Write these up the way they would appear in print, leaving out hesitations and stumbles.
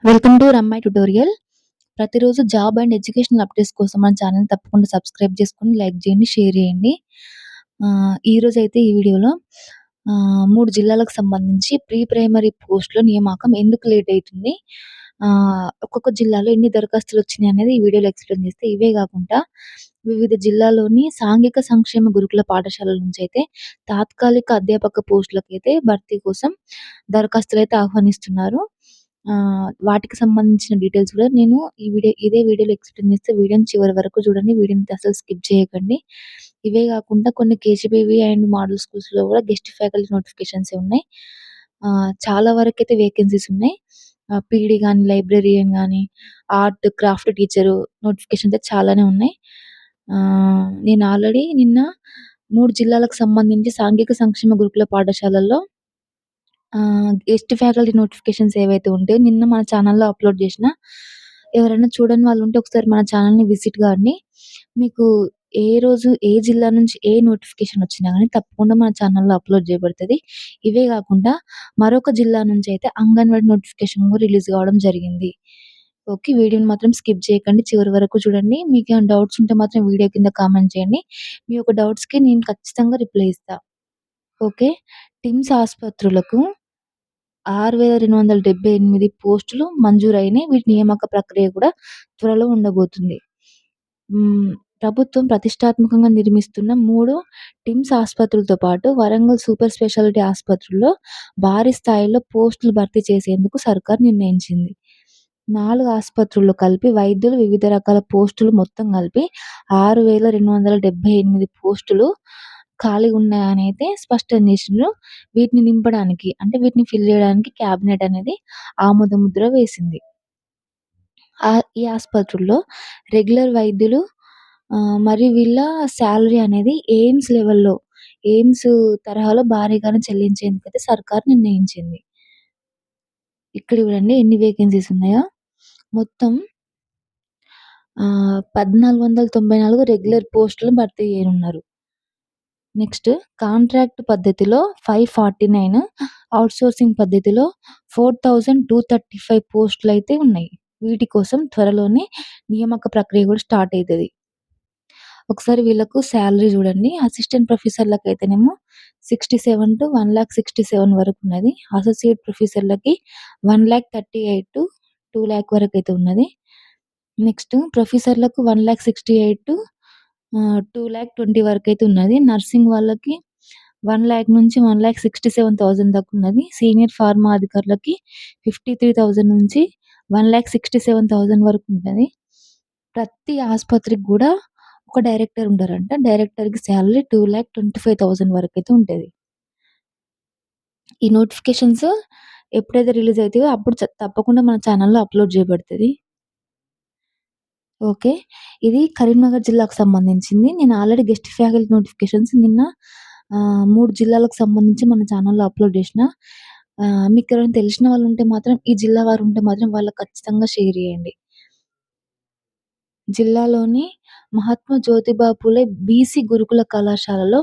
Welcome to రమ్మాయి tutorial. ప్రతిరోజు job and educational updates కోసం మన ఛానెల్‌ని తప్పకుండా సబ్స్క్రైబ్ చేసుకొని, లైక్ చేయండి, షేర్ చేయండి. ఈరోజైతే ఈ వీడియోలో 3 జిల్లాలకు సంబంధించి ప్రీ ప్రైమరీ పోస్ట్‌ల నియామకం ఎందుకు లేట్ అయితుంది? ఒక్కొక్క జిల్లాలో ఎన్ని దరఖాస్తులొచ్చినాయి అనేది ఈ వీడియోలో ఎక్స్‌ప్లెయిన్ చేస్తే, ఇవే గాకుండా వివిధ జిల్లాలోని సాంఘిక సంక్షేమ గురుకుల పాఠశాలల నుంచయితే తాత్కాలిక అధ్యాపక పోస్టులకైతే భర్తీ కోసం దరఖాస్తులైతే ఆహ్వానిస్తున్నారు. వాటికి సంబంధించిన డీటెయిల్స్ కూడా నేను ఇదే వీడియోలో ఎక్స్‌ప్లెయిన్ చేస్తే వీడియోని చివరి వరకు చూడండి. వీడియోని అసలు స్కిప్ చేయకండి. ఇవే గాకుండా కొన్ని కేజీబీవీ అండ్ మోడల్ స్కూల్స్‌లో కూడా గెస్ట్ ఫ్యాకల్టీ నోటిఫికేషన్సే ఉన్నాయి. చాలా వరకైతే వేకెన్సీస్ ఉన్నాయి. పీడీ గాని, లైబ్రరియన్ గాని, ఆర్ట్, క్రాఫ్ట్ టీచరు నోటిఫికేషన్స్ అయితే చాలానే ఉన్నాయి. నేను ఆల్రెడీ నిన్న 3 జిల్లాలకు సంబంధించి సాంఘిక సంక్షేమ గురుకుల పాఠశాలల్లో గెస్ట్ ఫ్యాకల్టీ నోటిఫికేషన్స్ ఏవైతే ఉంటాయో నిన్న మన ఛానెల్‌లో అప్‌లోడ్ చేసిన. ఎవరైనా చూడని వాళ్ళుంటే ఒకసారి మన ఛానెల్‌ని విజిట్ కాండి. మీకు ఏ రోజు, ఏ జిల్లా నుంచి ఏ నోటిఫికేషన్ వచ్చినా గానీ తప్పకుండా మన ఛానెల్‌లో అప్‌లోడ్ చేయబడతది. ఇవే గాకుండా మరొక జిల్లా నుంచయితే అంగన్‌వాడీ నోటిఫికేషన్ కూడా రిలీజ్ కావడం జరిగింది. ఓకే. వీడియోని మాత్రం స్కిప్ చేయకండి. చివరి వరకు చూడండి. మీకేమైనా డౌట్స్ ఉంటే మాత్రం వీడియో కింద కామెంట్ చేయండి. మీ యొక్క డౌట్స్‌కి నేను ఖచ్చితంగా రిప్లై ఇస్తా. ఓకే. టిమ్స్ ఆస్పత్రులకు 6,278 పోస్టులు మంజూరైనాయి. వీటి నియామక ప్రక్రియ కూడా త్వరలో ఉండబోతుంది. ప్రభుత్వం ప్రతిష్టాత్మకంగా నిర్మిస్తున్న 3 టిమ్స్ ఆస్పత్రులతో పాటు వరంగల్ సూపర్ స్పెషాలిటీ ఆస్పత్రుల్లో భారీ స్థాయిలో పోస్టులు భర్తీ చేసేందుకు సర్కార్ నిర్ణయించింది. 4 ఆస్పత్రుల్లో కలిపి వైద్యులు వివిధ రకాల పోస్టులు మొత్తం కలిపి 6,278 పోస్టులు ఖాళీగా ఉన్నాయనైతే స్పష్టం చేసిండ్రు. వీటిని నింపడానికి అంటే వీటిని ఫిల్ చేయడానికి క్యాబినెట్ అనేది ఆమోద ముద్ర వేసింది. ఈ ఆస్పత్రుల్లో రెగ్యులర్ వైద్యులు మరియు వీళ్ళ సాలరీ అనేది ఎయిమ్స్ తరహాలో భారీగానే చెల్లించేందుకైతే సర్కార్ నిర్ణయించింది. ఇక్కడ చూడండి ఎన్ని వేకెన్సీస్ ఉన్నాయో. మొత్తం 1494 రెగ్యులర్ పోస్టులు భర్తీ చేయనున్నారు. నెక్స్ట్ కాంట్రాక్ట్ పద్ధతిలో 549, ఔట్‌సోర్సింగ్ పద్ధతిలో 4235 పోస్టులైతే ఉన్నాయి. వీటి కోసం త్వరలోనే నియామక ప్రక్రియ కూడా స్టార్ట్ అయితది. ఒకసారి వీళ్ళకు సాలరీ చూడండి. అసిస్టెంట్ ప్రొఫెసర్‌లకైతేనేమో 67-1,67,000 వరకున్నది. అసోసియేట్ ప్రొఫెసర్‌లకి 1,38,00,000-2,00,000 వరకైతే ఉన్నది. నెక్స్ట్ ప్రొఫెసర్‌లకు 1,68,000 2,20,000 వరకైతే ఉన్నది. నర్సింగ్ వాళ్ళకి 1,00,000 నుంచి 1,67,000 దాకా ఉన్నది. సీనియర్ ఫార్మా అధికారులకి 53,000 నుంచి 1,67,000 వరకు ఉంటది. ప్రతి ఆస్పత్రికి గూడా ఒక డైరెక్టర్ ఉంటారంట. డైరెక్టర్‌కి సాలరీ 2,25,000 వరకైతే ఉంటది. ఈ నోటిఫికేషన్స్ ఎప్పుడైతే రిలీజ్ అయితాయో అప్పుడు తప్పకుండా మన ఛానెల్‌లో అప్‌లోడ్ చేయబడతది. ఓకే. ఇది కరీంనగర్ జిల్లాకు సంబంధించింది. నేను ఆల్రెడీ గెస్ట్ ఫ్యాకల్టీ నోటిఫికేషన్స్ నిన్న 3 జిల్లాలకు సంబంధించి మన ఛానెల్‌లో అప్‌లోడ్ చేసిన. మీకెవరైనా తెలిసిన వాళ్ళుంటే మాత్రం ఈ జిల్లా వారుంటే మాత్రం వాళ్ళకి ఖచ్చితంగా షేర్ చేయండి. జిల్లాలోని మహాత్మా జ్యోతిబా పూలే బీసీ గురుకుల కళాశాలలో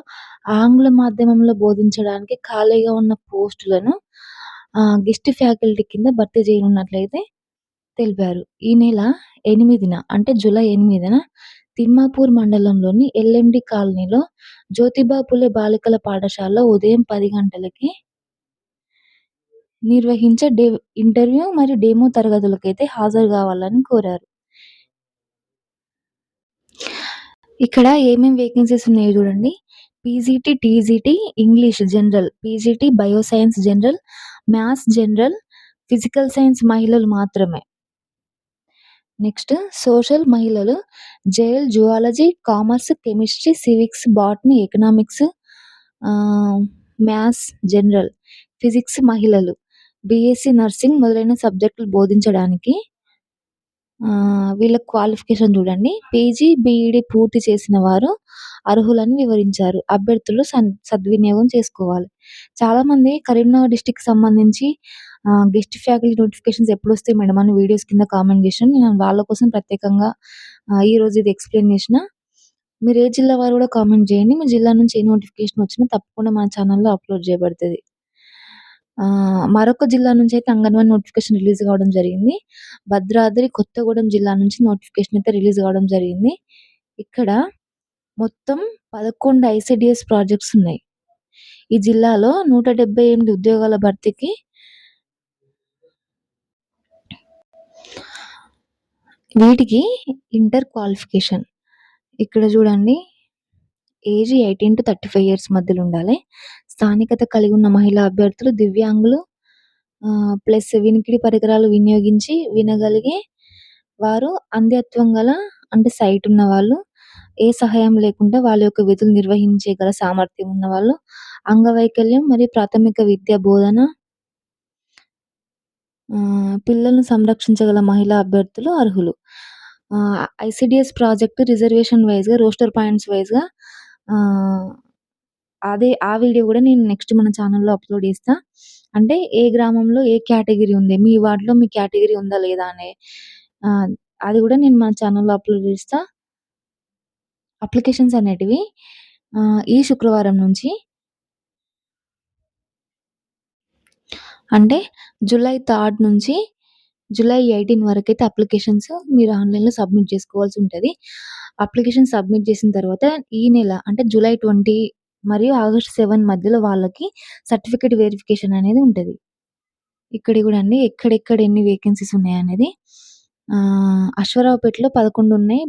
ఆంగ్ల మాధ్యమంలో బోధించడానికి ఖాళీగా ఉన్న పోస్టులను గెస్ట్ ఫ్యాకల్టీ కింద భర్తీ చేయనున్నట్లయితే తెలిపారు. ఈ నెల 8న అంటే జూలై 8న తిమ్మాపూర్ మండలంలోని ఎల్ఎండి కాలనీలో జ్యోతిబా పూలే బాలికల పాఠశాలలో ఉదయం 10 గంటలకి నిర్వహించే ఇంటర్వ్యూ మరియు డెమో తరగతులకైతే హాజరు కావాలని కోరారు. ఇక్కడ ఏమేం వేకెన్సీస్ ఉన్నాయో చూడండి. PGT, TGT English general, PGT bioscience general, maths general, physical science మహిళలు మాత్రమే. నెక్స్ట్ సోషల్ మహిళలు JL zoology, commerce, chemistry, civics, botany, economics, maths general, physics మహిళలు, బీఎస్సీ నర్సింగ్ మొదలైన సబ్జెక్టులు బోధించడానికి వీళ్ళ క్వాలిఫికేషన్ చూడండి. పీజీ, బీఈడీ పూర్తి చేసిన వారు అర్హులని వివరించారు. అభ్యర్థులు సద్వినియోగం చేసుకోవాలి. చాలామంది కరీంనగర్ డిస్ట్రిక్ట్‌కి సంబంధించి గెస్ట్ ఫ్యాకల్టీ నోటిఫికేషన్స్ ఎప్పుడొస్తాయి మేడం అని వీడియోస్ కింద కామెంట్ చేసినారు. నేను వాళ్ళ కోసం ప్రత్యేకంగా ఈరోజు ఇది ఎక్స్‌ప్లెయిన్ చేసిన. మీరు ఏ జిల్లా వారు కూడా కామెంట్ చేయండి. మీ జిల్లా నుంచి ఏ నోటిఫికేషన్ వచ్చినా తప్పకుండా మన ఛానెల్‌లో అప్‌లోడ్ చేయబడతది. మరొక జిల్లా నుంచయితే అంగన్వాడీ నోటిఫికేషన్ రిలీజ్ కావడం జరిగింది. భద్రాద్రి కొత్తగూడెం జిల్లా నుంచి నోటిఫికేషన్ అయితే రిలీజ్ కావడం జరిగింది. ఇక్కడ మొత్తం 11 ఐసీడీఎస్ ప్రాజెక్ట్స్ ఉన్నాయి. ఈ జిల్లాలో 178 ఉద్యోగాల భర్తీకి వీటికి ఇంటర్ క్వాలిఫికేషన్. ఇక్కడ చూడండి, ఏజ్ 18-35 ఇయర్స్ మధ్యలో ఉండాలి. స్థానికత కలిగి ఉన్న మహిళా అభ్యర్థులు, దివ్యాంగులు ప్లస్ వినికిడి పరికరాలు వినియోగించి వినగలిగే వారు, అంధత్వం గల అంటే సైట్ ఉన్నవాళ్ళు, ఏ సహాయం లేకుండా వాళ్ళ యొక్క విధులు నిర్వహించగల సామర్థ్యం ఉన్నవాళ్ళు, అంగవైకల్యం మరియు ప్రాథమిక విద్య బోధన, పిల్లలను సంరక్షించగల మహిళా అభ్యర్థులు అర్హులు. ఐసీడీఎస్ ప్రాజెక్ట్ రిజర్వేషన్ వైస్‌గా, రోస్టర్ పాయింట్స్ వైస్‌గా ఆ వీడియో గూడా నేను నెక్స్ట్ మన ఛానెల్‌లో అప్‌లోడ్ చేస్తా. అంటే ఏ గ్రామంలో ఏ కేటగిరీ ఉంది, మీ వార్డ్‌లో మీ కేటగిరీ ఉందా లేదా అని అది గూడా నేను మన ఛానెల్‌లో అప్‌లోడ్ చేస్తా. అప్లికేషన్స్ అనేటివి ఈ శుక్రవారం నుంచి అంటే జూలై 3 నుంచి జూలై 18 వరకైతే అప్లికేషన్స్ మీరు ఆన్‌లైన్‌లో సబ్మిట్ చేసుకోవాల్సి ఉంటది. అప్లికేషన్ సబ్మిట్ చేసిన తర్వాత ఈ నెల అంటే జూలై 20 మరియు ఆగస్ట్ 7 మధ్యలో వాళ్ళకి సర్టిఫికేట్ వెరిఫికేషన్ అనేది ఉంటది. ఇక్కడియి గూడా అండి, ఎక్కడెక్కడ ఎన్ని వేకెన్సీస్ ఉన్నాయనేది. అశ్వారావుపేటలో 11 ఉన్నాయి.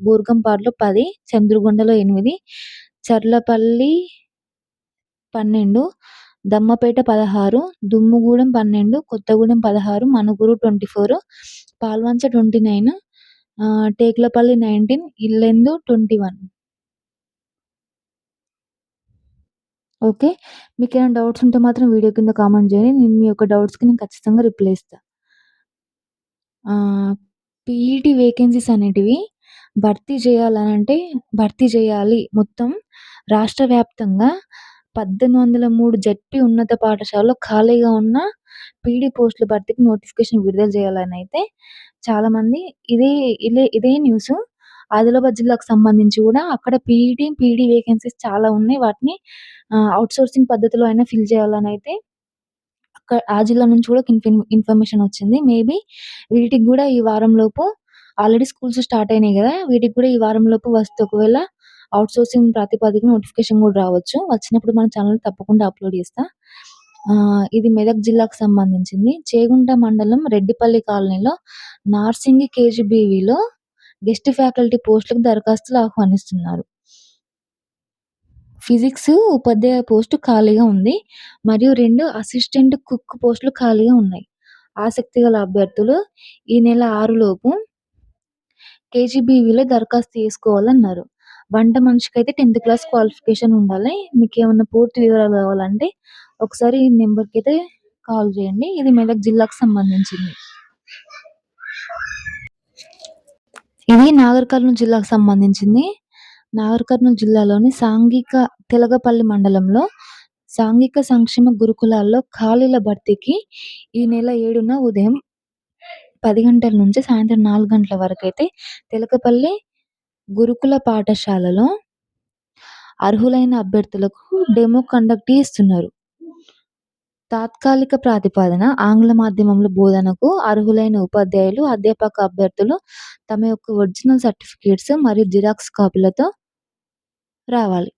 బూర్గంపాడులో 10, చంద్రుగొండలో 8, చర్లపల్లి 12, దమ్మపేట 16, దుమ్ముగూడెం 12, కొత్తగూడెం 16, మనుగురు 24, పాల్వంచ 29, టేకులపల్లి 19, ఇల్లెందు 21. ఓకే. మీకేమైనా డౌట్స్ ఉంటే మాత్రం వీడియో కింద కామెంట్ చేయండి. నేను మీ యొక్క డౌట్స్‌కి నేను ఖచ్చితంగా రిప్లై ఇస్తా. పీఈటీ వేకెన్సీస్ అనేటివి భర్తీ చేయాలనంటే భర్తీ చేయాలి. మొత్తం రాష్ట్ర వ్యాప్తంగా 1803 జెడ్పీ ఉన్నత పాఠశాలలో ఖాళీగా ఉన్న పీడీ పోస్టుల భర్తీకి నోటిఫికేషన్ విడుదల చేయాలనైతే చాలామంది ఇదే న్యూసు ఆదిలాబాద్ జిల్లాకు సంబంధించి గూడా అక్కడ పీడీ వేకెన్సీస్ చాలా ఉన్నాయి. వాటిని ఔట్‌సోర్సింగ్ పద్ధతిలో అయినా ఫిల్ చేయాలనైతే ఆ జిల్లా నుంచి కూడా ఇన్ఫర్మేషన్ వచ్చింది. మేబీ వీటికి గూడా ఈ వారంలోపు ఆల్రెడీ స్కూల్స్ స్టార్ట్ అయినాయి గదా! వీటికి కూడా ఈ వారంలోపు వస్తే ఒకవేళ ఔట్‌సోర్సింగ్ ప్రాతిపదికన నోటిఫికేషన్ గూడా రావచ్చు. వచ్చినప్పుడు మన ఛానెల్‌లో తప్పకుండా అప్‌లోడ్ చేస్తా. ఇది మెదక్ జిల్లాకు సంబంధించింది. చేగుంట మండలం రెడ్డిపల్లి కాలనీలో నార్సింగి కేజీబీవీలో గెస్ట్ ఫ్యాకల్టీ పోస్టులకు దరఖాస్తులు ఆహ్వానిస్తున్నారు. ఫిజిక్స్ ఉపాధ్యాయ పోస్టు ఖాళీగా ఉంది. మరియు 2 అసిస్టెంట్ కుక్ పోస్టులు ఖాళీగా ఉన్నాయి. ఆసక్తి గల అభ్యర్థులు ఈ నెల 6 లోపు కేజీబీవీలో దరఖాస్తు చేసుకోవాలన్నారు. వంట మనిషికైతే 10థ్ క్లాస్ క్వాలిఫికేషన్ ఉండాలి. మీకేమన్నా పూర్తి వివరాలు కావాలంటే ఒకసారి ఈ నెంబర్‌కైతే కాల్ చేయండి. ఇది మెదక్ జిల్లాకు సంబంధించింది. ఇది నాగర్ కర్నూల్ జిల్లాకు సంబంధించింది. నాగర్ కర్నూల్ జిల్లాలోని తెలగపల్లి మండలంలో సాంఘిక సంక్షేమ గురుకులాల్లో ఖాళీల భర్తీకి ఈ నెల 7న ఉదయం 10 గంటల నుంచి సాయంత్రం 4 గంటల వరకైతే తెలకపల్లి గురుకుల పాఠశాలలో అర్హులైన అభ్యర్థులకు డెమో కండక్ట్ చేస్తున్నారు. తాత్కాలిక ప్రాతిపదికన ఆంగ్ల మాధ్యమంలో బోధనకు అర్హులైన ఉపాధ్యాయులు, అధ్యాపక అభ్యర్థులు తమ యొక్క ఒరిజినల్ సర్టిఫికేట్స్ మరియు జిరాక్స్ కాపీలతో రావాలి.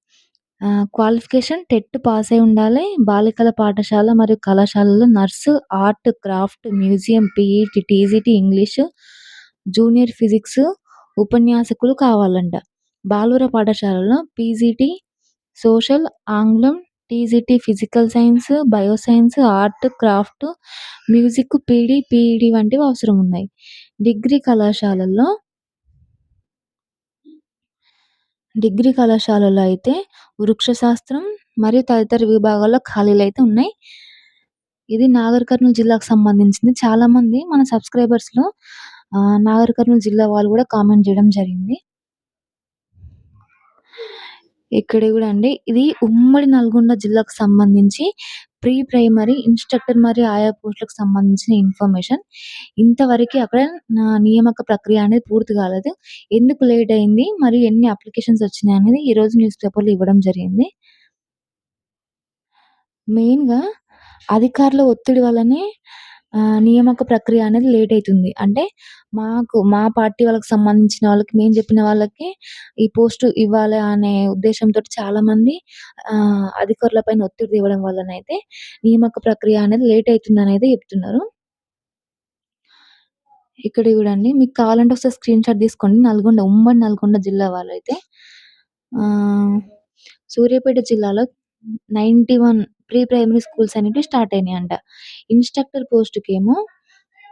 క్వాలిఫికేషన్ టెట్ పాస్ అయి ఉండాలి. బాలికల పాఠశాల మరియు కళాశాలలో nurse, art, craft, museum, PET, TGT, English, junior physics ఉపన్యాసకులు కావాలంట. బాలుర పాఠశాలలో పీజీటీ, సోషల్, ఆంగ్లం, TGT physical science, bioscience, art, craft, music, PED వంటివి అవసరం ఉన్నాయి. డిగ్రీ కళాశాలలో అయితే వృక్షశాస్త్రం మరియు తదితర విభాగాల్లో ఖాళీలైతే ఉన్నాయి. ఇది నాగర్ కర్నూల్ జిల్లాకు సంబంధించింది. చాలామంది మన సబ్స్క్రైబర్స్‌లో నాగర్ కర్నూల్ జిల్లా వాళ్ళు కూడా కామెంట్ చేయడం జరిగింది. ఇక్కడ గూడా అండి, ఇది ఉమ్మడి నల్గొండ జిల్లాకు సంబంధించి ప్రీ ప్రైమరీ ఇన్‌స్ట్రక్టర్ మరియు ఆయా పోస్టులకు సంబంధించిన ఇన్ఫర్మేషన్. ఇంతవరకి అక్కడ నియామక ప్రక్రియ అనేది పూర్తి కాలేదు. ఎందుకు లేట్ అయింది, మరియు ఎన్ని అప్లికేషన్స్ వచ్చినాయనేది ఈరోజు న్యూస్ పేపర్‌లో ఇవ్వడం జరిగింది. మెయిన్‌గా అధికారుల ఒత్తిడి వల్లనే నియామక ప్రక్రియ అనేది లేట్ అయితుంది. అంటే మా పార్టీ వాళ్ళకి సంబంధించిన వాళ్ళకి మేము జెప్పిన వాళ్ళకి ఈ పోస్ట్ ఇవ్వాలి అనే ఉద్దేశ్యంతోటి చాలామంది అధికారుల పైన ఒత్తిడి తేవడం వల్లనైతే నియామక ప్రక్రియ అనేది లేట్ అయితుందనైతే జెప్తున్నారు. ఇక్కడ చూడండి మీకు కావాలంటే ఒకసారి స్క్రీన్‌షాట్ తీసుకోండి. ఉమ్మడి నల్గొండ జిల్లా వాళ్ళైతే ఆహ్, సూర్యాపేట జిల్లాలో 91 ప్రీ ప్రైమరీ స్కూల్స్ అనేటివి స్టార్ట్ అయినాయంట. ఇన్‌స్ట్రక్టర్ పోస్ట్‌కేమో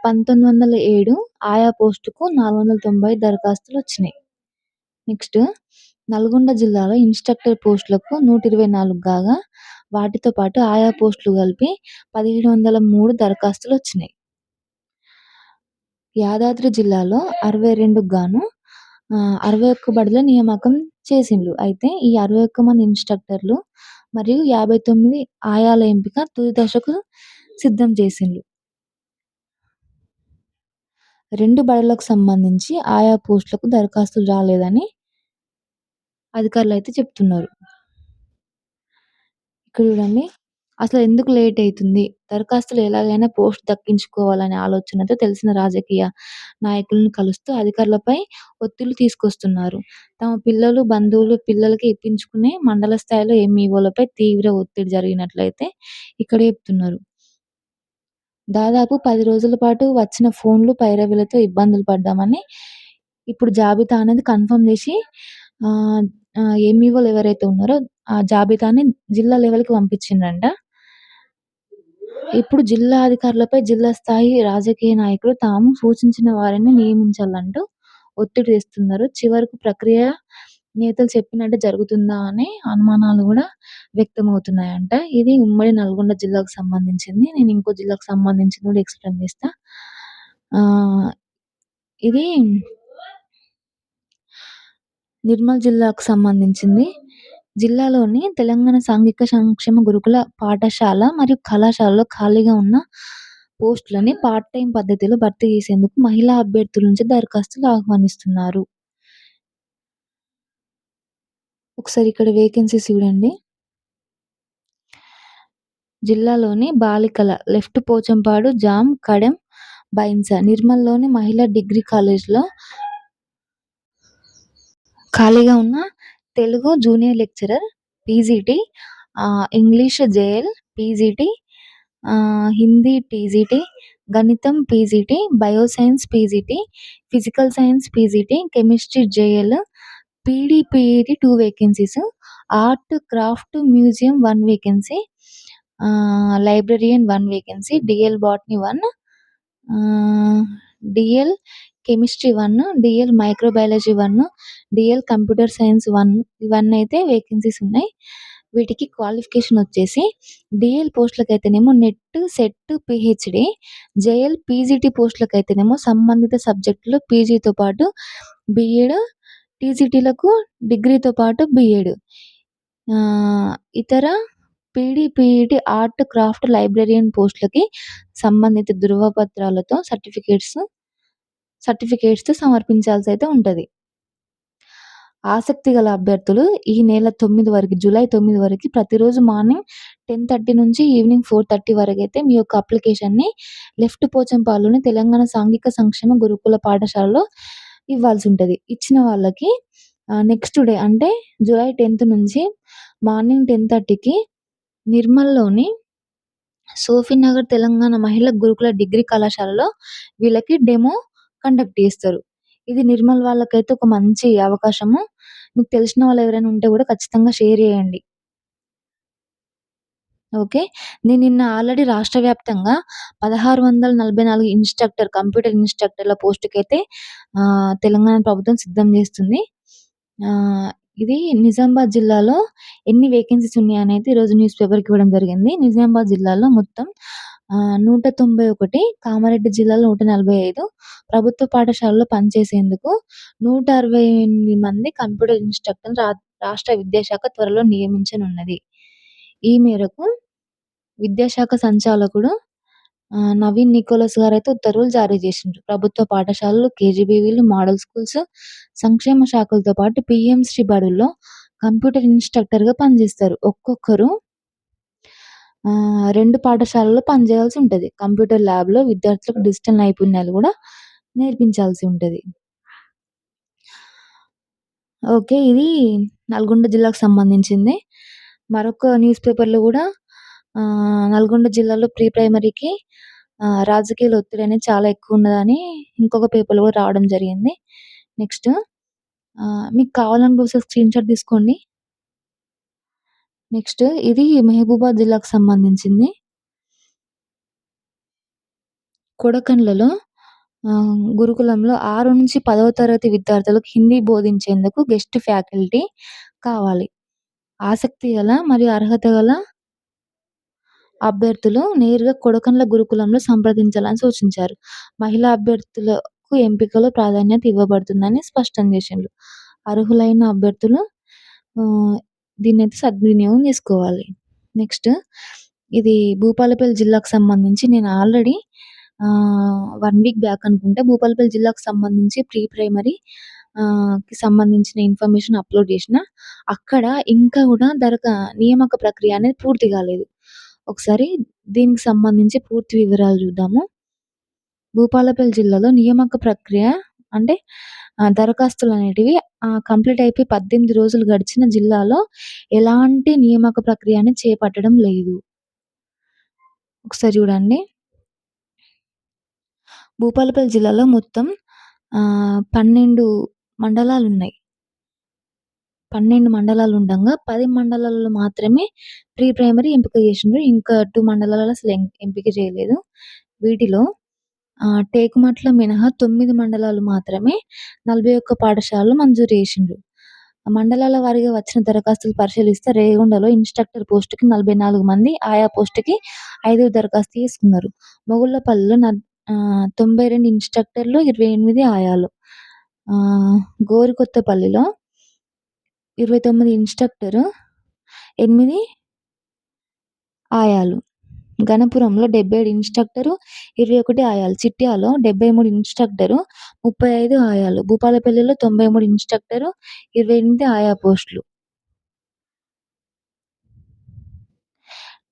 1907, ఆయా పోస్ట్‌కు 490 దరఖాస్తులొచ్చినాయి. నెక్స్ట్ నల్గొండ జిల్లాలో ఇన్‌స్ట్రక్టర్ పోస్టులకు 124 గాగా, వాటితో పాటు ఆయా పోస్టులు కలిపి 1703 దరఖాస్తులొచ్చినాయి. యాదాద్రి జిల్లాలో 62కు గాను 61 బడుల నియామకం చేసిండ్రు. అయితే ఈ 61 మంది ఇన్‌స్ట్రక్టర్లు మరియు 59 ఆయాల ఎంపిక తుది దశకు సిద్ధం చేసిండ్రు. 2 బడులకు సంబంధించి ఆయా పోస్టులకు దరఖాస్తులు రాలేదని అధికారులైతే చెప్తున్నారు. ఇక్కడ చూడండి. అసలెందుకు లేట్ అయితుంది? దరఖాస్తులు ఎలాగైనా పోస్ట్ దక్కించుకోవాలనే ఆలోచనతో తెలిసిన రాజకీయ నాయకులను కలుస్తూ అధికారులపై ఒత్తిళ్లు తీసుకొస్తున్నారు. తమ పిల్లలు, బంధువులు పిల్లలకి ఇప్పించుకునే మండల స్థాయిలో ఎంఈఓలపై తీవ్ర ఒత్తిడి జరిగినట్లయితే ఇక్కడ చెప్తున్నారు. దాదాపు 10 రోజుల పాటు వచ్చిన ఫోన్లు, పైరవీలతో ఇబ్బందులు పడ్డామని ఇప్పుడు జాబితా అనేది కన్ఫర్మ్ చేసి ఆహ్, ఎంఈఓలు ఎవరైతే ఉన్నారో ఆ జాబితాని జిల్లా లెవెల్‌కి పంపించిండ్రంట. ఇప్పుడు జిల్లా అధికారులపై జిల్లా స్థాయి రాజకీయ నాయకులు తాము సూచించిన వారిని నియమించాలంటూ ఒత్తిడి తెస్తున్నారు. చివరకు ప్రక్రియ నేతలు చెప్పినట్టు జరుగుతుందా అనే అనుమానాలు గూడా వ్యక్తమవుతున్నాయంట. ఇది ఉమ్మడి నల్గొండ జిల్లాకు సంబంధించింది. నేను ఇంకో జిల్లాకు సంబంధించింది గూడా ఎక్స్‌ప్లెయిన్ చేస్తా. ఆహ్, ఇది నిర్మల్ జిల్లాకు సంబంధించింది. జిల్లాలోని తెలంగాణ సాంఘిక సంక్షేమ గురుకుల పాఠశాల మరియు కళాశాలలో ఖాళీగా ఉన్న పోస్టులని పార్ట్ టైమ్ పద్ధతిలో భర్తీ చేసేందుకు మహిళా అభ్యర్థుల నుంచి దరఖాస్తులు ఆహ్వానిస్తున్నారు. ఒకసారి ఇక్కడ వేకెన్సీస్ చూడండి. జిల్లాలోని బాలికల లెఫ్ట్ పోచంపాడు, జాం, కడెం, బైన్స. నిర్మల్‌లోని మహిళా డిగ్రీ కాలేజ్‌లో ఖాళీగా ఉన్న Telugu junior lecturer, PGT, English JL, PGT, Hindi TGT, గణితం PGT, bioscience PGT, physical science PGT, chemistry JL, PD, 2 vacancies, art, craft, museum 1 vacancy, librarian 1 vacancy, DL botany 1, DL chemistry 1, DL microbiology 1, DL computer science 1 ఇవన్నైతే vacancies ఉన్నాయి. వీటికి qualification వచ్చేసి DL పోస్టులకైతేనేమో NET, SET, PhD, JL, PGT పోస్టులకైతేనేమో సంబంధిత సబ్జెక్టులో పీజీతో పాటు BEd, టీజీటీలకు డిగ్రీతో పాటు BEd. ఇతర పీఈటీ, ఆర్ట్, క్రాఫ్ట్, లైబ్రరియన్ పోస్టులకి సంబంధిత ధృవపత్రాలతో సర్టిఫికేట్స్‌తో సమర్పించాల్సయితే ఉంటది. ఆసక్తి గల అభ్యర్థులు ఈ నెల 9 వరకు, జూలై 9 వరకి ప్రతిరోజు మార్నింగ్ 10:30 నుంచి ఈవినింగ్ 4:30 వరకైతే మీ యొక్క అప్లికేషన్‌ని లెఫ్ట్ పోచంపాడులోని తెలంగాణ సాంఘిక సంక్షేమ గురుకుల పాఠశాలలో ఇవ్వాల్సుంటది. ఇచ్చిన వాళ్ళకి నెక్స్ట్ డే అంటే జూలై 10థ్ నుంచి మార్నింగ్ 10:30కి నిర్మల్‌లోని సోఫీనగర్ తెలంగాణ మహిళా గురుకుల డిగ్రీ కళాశాలలో వీళ్ళకి డెమో కండక్ట్ చేస్తారు. ఇది నిర్మల్ వాళ్ళకైతే ఒక మంచి అవకాశము. మీకు తెలిసిన వాళ్ళు ఎవరైనా ఉంటే గూడా ఖచ్చితంగా షేర్ చేయండి. ఓకే. నేను నిన్న ఆల్రెడీ రాష్ట్ర వ్యాప్తంగా 1644 కంప్యూటర్ ఇన్‌స్ట్రక్టర్ల పోస్ట్‌కైతే తెలంగాణ ప్రభుత్వం సిద్ధం చేస్తుంది. ఆహ్, ఇది నిజామాబాద్ జిల్లాలో ఎన్ని వేకెన్సీస్ ఉన్నాయనైతే ఈరోజు న్యూస్ పేపర్‌కి ఇవ్వడం జరిగింది. నిజామాబాద్ జిల్లాలో మొత్తం 191, కామారెడ్డి జిల్లాలో 145, ప్రభుత్వ పాఠశాలలో పనిచేసేందుకు 168 మంది కంప్యూటర్ ఇన్‌స్ట్రక్టర్లు రాష్ట్ర విద్యాశాఖ త్వరలో నియమించనున్నది. ఈ మేరకు విద్యాశాఖ సంచాలకుడు నవీన్ నికోలస్ గారైతే ఉత్తర్వులు జారీ చేసిండ్రు. ప్రభుత్వ పాఠశాలలు, కేజీబీవీలు, మోడల్ స్కూల్స్, సంక్షేమ శాఖలతో పాటు పీఎంశ్రీ బడుల్లో కంప్యూటర్ ఇన్‌స్ట్రక్టర్‌గా పనిచేస్తారు. ఒక్కొక్కరు 2 పాఠశాలల్లో పనిచేయాల్సి ఉంటది. కంప్యూటర్ ల్యాబ్‌లో విద్యార్థులకు డిజిటల్ నైపుణ్యాలు గూడా నేర్పించాల్సి ఉంటది. ఓకే. ఇది నల్గొండ జిల్లాకు సంబంధించింది. మరొక న్యూస్ పేపర్‌లో గూడా నల్గొండ జిల్లాలో ప్రీ ప్రైమరీకి రాజకీయాల ఒత్తిడనేది చాలా ఎక్కువున్నదని ఇంకొక పేపర్‌లో గూడా రావడం జరిగింది. నెక్స్ట్ మీకు కావాలనుకుంటే ఒకసారి స్క్రీన్‌షాట్ తీసుకోండి. నెక్స్ట్ ఇది మహబూబాద్ జిల్లాకు సంబంధించింది. కొడకండ్లలో గురుకులంలో 6-10వ తరగతి విద్యార్థులకు హిందీ బోధించేందుకు గెస్ట్ ఫ్యాకల్టీ కావాలి. ఆసక్తి గల మరియు అర్హత గల అభ్యర్థులు నేరుగా కొడకండ్ల గురుకులంలో సంప్రదించాలని సూచించారు. మహిళా అభ్యర్థులకు ఎంపికలో ప్రాధాన్యత ఇవ్వబడుతుందని స్పష్టం చేసిండ్రు. అర్హులైన అభ్యర్థులు ఆహ్, దీన్నైతే సద్వినియోగం చేసుకోవాలి. నెక్స్ట్ ఇది భూపాలపల్లి జిల్లాకు సంబంధించి నేను ఆల్రెడీ 1 వీక్ బ్యాక్ అనుకుంటా భూపాలపల్లి జిల్లాకు సంబంధించి ప్రీ ప్రైమరీ కి సంబంధించిన ఇన్ఫర్మేషన్ అప్‌లోడ్ చేసిన. అక్కడ ఇంకా గూడా నియామక ప్రక్రియ అనేది పూర్తి కాలేదు. ఒకసారి దీనికి సంబంధించి పూర్తి వివరాలు చూద్దాము. భూపాలపల్లి జిల్లాలో నియామక ప్రక్రియ అంటే దరఖాస్తులనేటివి కంప్లీట్ అయిపోయి 18 రోజులు గడిచిన జిల్లాలో ఎలాంటి నియామక ప్రక్రియ అనేది చేపట్టడం లేదు. ఒకసారి చూడండి. భూపాలపల్లి జిల్లాలో మొత్తం 12 మండలాలున్నాయి. 12 మండలాలుండంగా 10 మండలాల్లో మాత్రమే ప్రీ ప్రైమరీ ఎంపిక చేసిండ్రు. ఇంకా 2 మండలాలలో అసలు ఎంపిక చేయలేదు. వీటిలో టేకుమట్ల మినహా 9 మండలాలు మాత్రమే 41 పాఠశాలలు మంజూరు చేసిండ్రు. మండలాల వారీగా వచ్చిన దరఖాస్తులు పరిశీలిస్తే రేగొండలో ఇన్‌స్ట్రక్టర్ పోస్ట్‌కి 44 మంది, ఆయా పోస్ట్‌కి 5 దరఖాస్తు చేసుకున్నారు. మొగుళ్ళపల్లిలో 92 ఇన్‌స్ట్రక్టర్లు, 28 ఆయాలు. గోరికొత్తపల్లిలో 29 ఇన్‌స్ట్రక్టరు, 8 ఆయాలు. గణపురంలో 77 ఇన్‌స్ట్రక్టరు, 21 ఆయాలు. చిట్యాలో 73 ఇన్‌స్ట్రక్టరు, 35 ఆయాలు. భూపాలపల్లిలో 93 ఇన్‌స్ట్రక్టరు, 28 ఆయా పోస్టులు.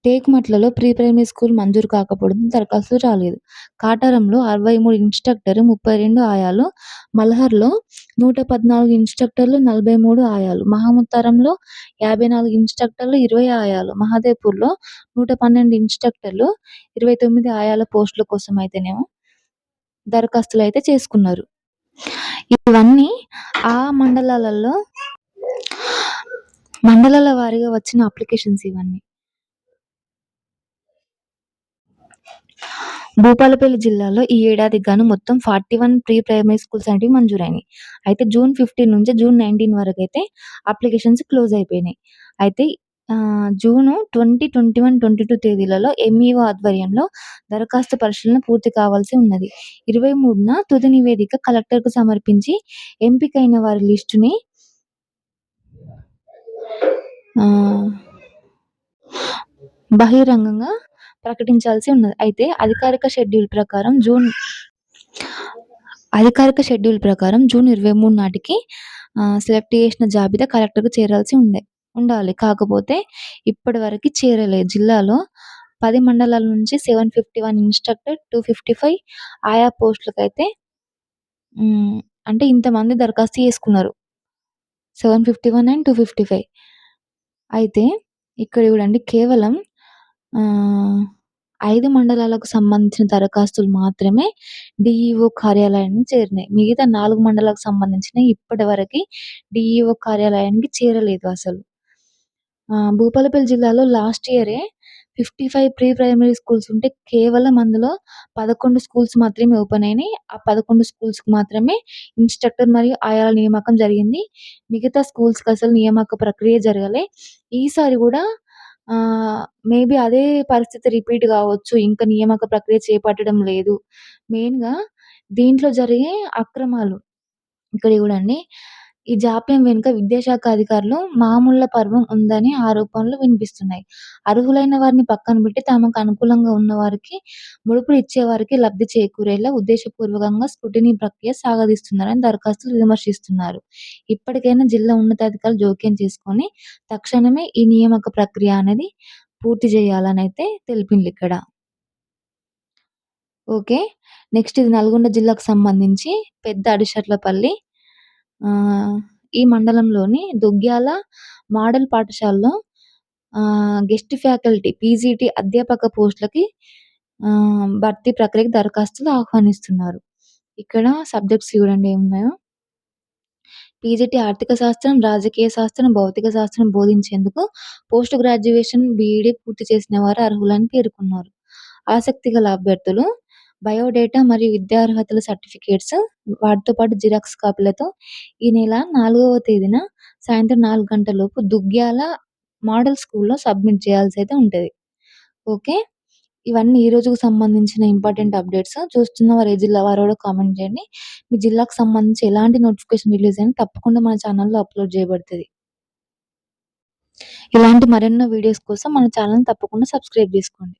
టేకుమట్లలో ప్రీ ప్రైమరీ స్కూల్ మంజూరు కాకపోవడంతో దరఖాస్తులు రాలేదు. కాటారంలో 63 ఇన్‌స్ట్రక్టరు, 32 ఆయాలు. మల్హర్‌లో 114 ఇన్‌స్ట్రక్టర్లు, 43 ఆయాలు. మహముత్తారంలో 54 ఇన్‌స్ట్రక్టర్లు, 20 ఆయాలు. మహదేవ్‌పూర్‌లో 112 ఇన్‌స్ట్రక్టర్లు, 29 ఆయాల పోస్టుల కోసం అయితేనేమో దరఖాస్తులైతే చేసుకున్నారు. ఇవన్నీ ఆ మండలాల వారీగా వచ్చిన అప్లికేషన్స్ ఇవన్నీ. భూపాలపల్లి జిల్లాలో ఈ ఏడాదికి గాను మొత్తం 41 ప్రీ ప్రైమరీ స్కూల్స్ అనేటివి మంజూరైనాయి. అయితే జూన్ 15 నుంచి జూన్ 19 వరకైతే అప్లికేషన్స్ క్లోజ్ అయిపోయినాయి. అయితే జూను 20, 21, 22 తేదీలలో ఎంఈఓ ఆధ్వర్యంలో దరఖాస్తు పరిశీలన పూర్తి కావాల్సి ఉన్నది. 23న తుది నివేదిక కలెక్టర్‌కు సమర్పించి ఎంపికైన వారి లిస్టుని బహిరంగంగా ప్రకటించాల్సి ఉన్నది. అయితే అధికారిక షెడ్యూల్ ప్రకారం జూన్ 23 నాటికి సెలెక్ట్ చేసిన జాబితా కలెక్టర్‌కు చేరాల్సి ఉండాలి. కాకపోతే ఇప్పటివరకి చేరలేదు. జిల్లాలో 10 మండలాల నుంచి 751 ఇన్‌స్ట్రక్టర్, 255 ఆయా పోస్టులకైతే అంటే ఇంతమంది దరఖాస్తు చేసుకున్నారు. 751 అండ్ 255. అయితే ఇక్కడ చూడండి కేవలం 5 మండలాలకు సంబంధించిన దరఖాస్తులు మాత్రమే డీఈఓ కార్యాలయానికి చేరినాయి. మిగతా 4 మండలాలకు సంబంధించినయి ఇప్పటివరకి డీఈఓ కార్యాలయానికి చేరలేదు అసలు. భూపాలపల్లి జిల్లాలో లాస్ట్ ఇయరే 55 ప్రీ ప్రైమరీ స్కూల్స్ ఉంటే కేవలం అందులో 11 స్కూల్స్ మాత్రమే ఓపెన్ అయినాయి. ఆ 11 స్కూల్స్‌కి మాత్రమే ఇన్‌స్ట్రక్టర్ మరియు ఆయాల నియామకం జరిగింది. మిగతా స్కూల్స్‌కి అసలు నియామక ప్రక్రియ జరగలే. ఈసారి గూడా మేబీ అదే పరిస్థితి రిపీట్ గావచ్చు. ఇంకా నియామక ప్రక్రియ చేపట్టడం లేదు. మెయిన్‌గా దీంట్లో జరిగే అక్రమాలు. ఇక్కడ చూడండి. ఈ జాప్యం వెనుక విద్యాశాఖ అధికారులు మామూళ్ళ పర్వం ఉందని ఆరోపణలు వినిపిస్తున్నాయి. అర్హులైన వారిని పక్కన పెట్టి తమకు అనుకూలంగా ఉన్న వారికి ముడుపులు ఇచ్చేవారికి లబ్ధి చేకూరేలా ఉద్దేశపూర్వకంగా స్క్రూటినీ ప్రక్రియ సాగదీస్తున్నారని దరఖాస్తులు విమర్శిస్తున్నారు. ఇప్పటికైనా జిల్లా ఉన్నతాధికారులు జోక్యం చేసుకొని తక్షణమే ఈ నియామక ప్రక్రియ అనేది పూర్తి చేయాలనైతే తెలిపిండ్లిక్కడ. ఓకే. నెక్స్ట్ ఇది నల్గొండ జిల్లాకు సంబంధించి పెద్ద అడిశర్లపల్లి. ఈ మండలంలోని దుగ్గ్యాల మోడల్ పాఠశాలలో గెస్ట్ ఫ్యాకల్టీ పీజీటీ అధ్యాపక పోస్టులకి భర్తీ ప్రక్రియకి దరఖాస్తులు ఆహ్వానిస్తున్నారు. ఇక్కడ సబ్జెక్ట్స్ చూడండి ఏమున్నాయో. పీజీటీ ఆర్థిక శాస్త్రం, రాజకీయ శాస్త్రం, భౌతిక శాస్త్రం బోధించేందుకు పోస్ట్ గ్రాడ్యుయేషన్, బీఈడీ పూర్తి చేసిన వారు అర్హులని పేర్కొన్నారు. ఆసక్తి గల అభ్యర్థులు బయోడేటా మరియు విద్యార్హతల సర్టిఫికేట్స్ వాటితో పాటు జిరాక్స్ కాపీలతో ఈ నెల 4వ తేదీన సాయంత్రం 4 గంటలలోపు దుగ్గ్యాల మోడల్ స్కూల్‌లో సబ్మిట్ చేయాల్సయితే ఉంటది. ఓకే. ఇవన్నీ ఈ రోజుకు సంబంధించిన ఇంపార్టెంట్ అప్డేట్స్. చూస్తున్న వారు ఏ జిల్లా వారో కూడా కామెంట్ చేయండి. మీ జిల్లాకు సంబంధించి ఎలాంటి నోటిఫికేషన్ రిలీజ్ అయినా తప్పకుండా మన ఛానెల్‌లో అప్‌లోడ్ చేయబడతది. ఇలాంటి మరెన్నో వీడియోస్ కోసం మన ఛానెల్‌ని తప్పకుండా సబ్స్క్రైబ్ చేసుకోండి.